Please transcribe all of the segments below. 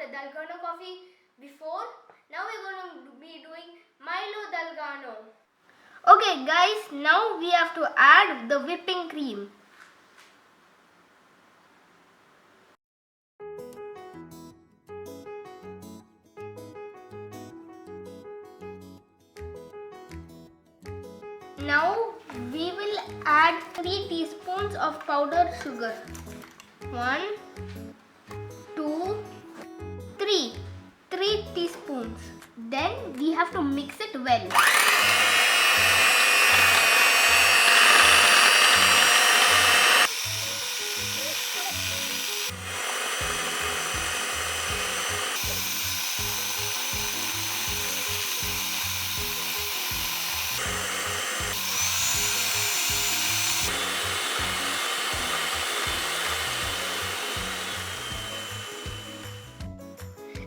the Dalgano coffee before. Now we're going to be doing Milo Dalgano. Okay guys, now we have to add the whipping cream. Now we will add 3 teaspoons of powdered sugar. 1, 2, 3. 3 teaspoons. Then we have to mix it well.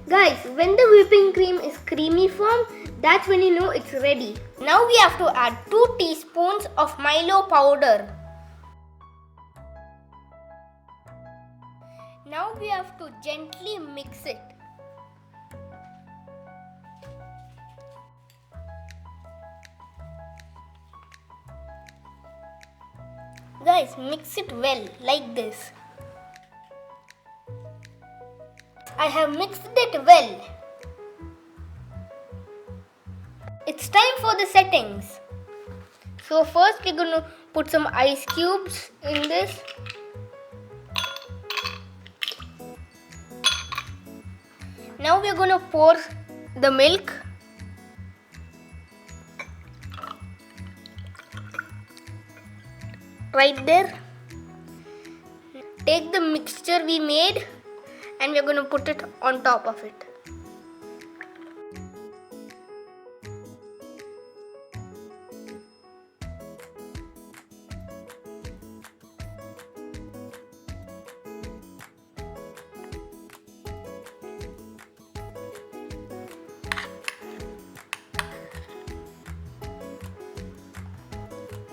Guys, when the whipping cream is creamy form, that's when you know it's ready. Now we have to add 2 teaspoons of Milo powder. Now we have to gently mix it. Guys, mix it well like this. I have mixed it well. It's time for the settings. So first we're going to put some ice cubes in this. Now we're going to pour the milk. Right there. Take the mixture we made and we're going to put it on top of it.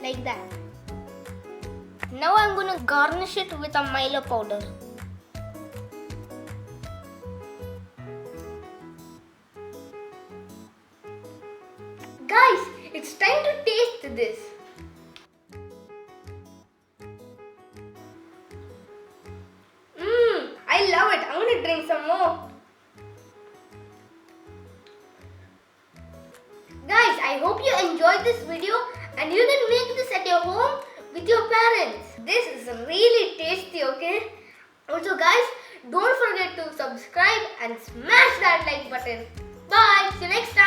Like that. Now I'm going to garnish it with a Milo powder. Guys, it's time to taste this. I love it. I'm going to drink some more. Guys, I hope you enjoyed this video and you can make this at your home with your parents. This is really tasty, okay? Also guys, don't forget to subscribe and smash that like button. Bye. See you next time.